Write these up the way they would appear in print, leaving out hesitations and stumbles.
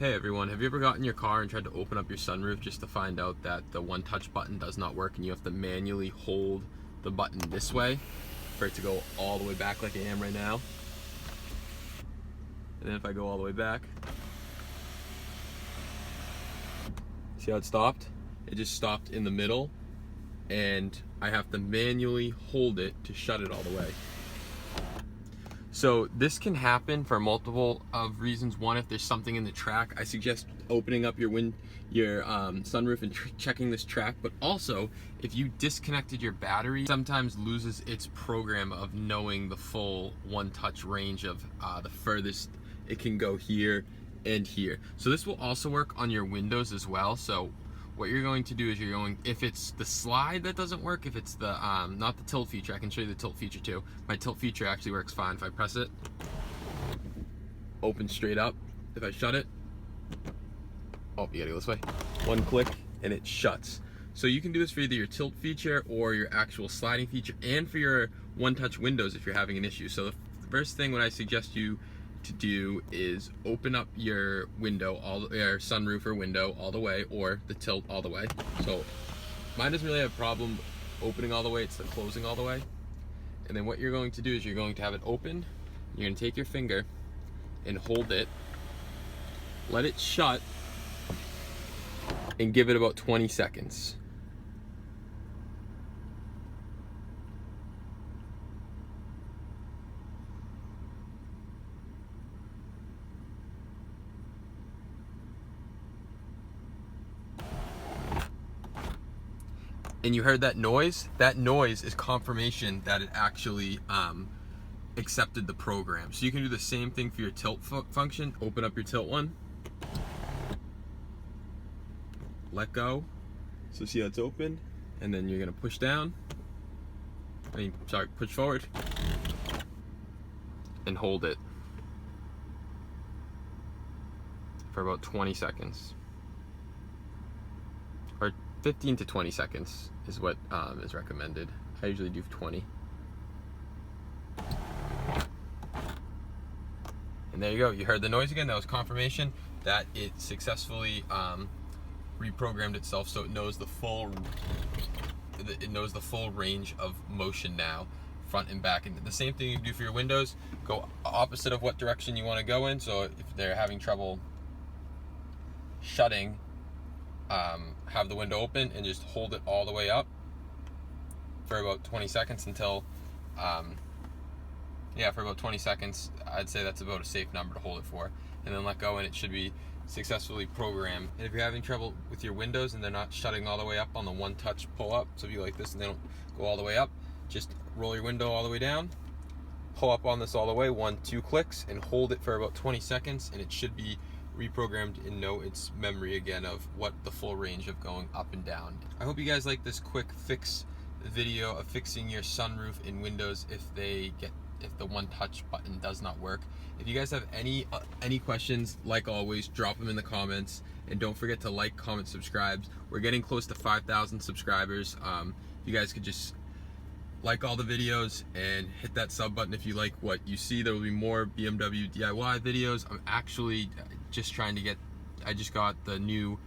Hey everyone, have you ever gotten in your car and tried to open up your sunroof just to find out that the one touch button does not work and you have to manually hold the button this way for it to go all the way back like I am right now? And then if I go all the way back, see how it stopped? It just stopped in the middle and I have to manually hold it to shut it all the way. So this can happen for multiple of reasons. One, if there's something in the track, I suggest opening up your sunroof and checking this track. But also, if you disconnected your battery, sometimes loses its program of knowing the full one-touch range of the furthest it can go here and here. So this will also work on your windows as well. So what you're going to do is if it's the slide that doesn't work, if it's the, not the tilt feature, I can show you the tilt feature too. My tilt feature actually works fine. If I press it, open straight up. If I shut it, oh, you gotta go this way. One click and it shuts. So you can do this for either your tilt feature or your actual sliding feature and for your one-touch windows if you're having an issue. So the first thing what I suggest you to do is open up your window, your sunroof or window all the way, or the tilt all the way. So mine doesn't really have a problem opening all the way, it's the closing all the way. And then what you're going to do is you're going to have it open, you're going to take your finger and hold it, let it shut, and give it about 20 seconds. And you heard that noise? That noise is confirmation that it actually accepted the program. So you can do the same thing for your tilt function. Open up your tilt one. Let go. So see how it's open? And then you're gonna push down. Push forward. And hold it for about 20 seconds. Or 15 to 20 seconds is what is recommended. I usually do 20. And there you go. You heard the noise again. That was confirmation that it successfully reprogrammed itself, so it knows the full range of motion now, front and back. And the same thing you can do for your windows. Go opposite of what direction you want to go in. So if they're having trouble shutting, have the window open and just hold it all the way up for about 20 seconds until, for about 20 seconds. I'd say that's about a safe number to hold it for. And then let go and it should be successfully programmed. And if you're having trouble with your windows and they're not shutting all the way up on the one touch pull up, so if you like this and they don't go all the way up, just roll your window all the way down, pull up on this all the way, 1-2 clicks, and hold it for about 20 seconds and it should be reprogrammed and know its memory again of what the full range of going up and down. I hope you guys like this quick fix video of fixing your sunroof in Windows if the one touch button does not work. If you guys have any questions, like always, drop them in the comments, and don't forget to like, comment, subscribe. We're getting close to 5,000 subscribers. You guys could just like all the videos and hit that sub button if you like what you see. There will be more BMW DIY videos. I'm actually just trying to I just got the new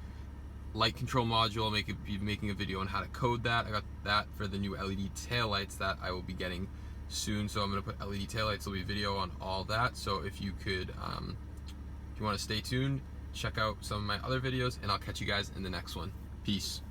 light control module. I'll be making a video on how to code that. I got that for the new LED taillights that I will be getting soon. So I'm going to put LED taillights. There'll be a video on all that. So if you could, if you want to stay tuned, check out some of my other videos, and I'll catch you guys in the next one. Peace.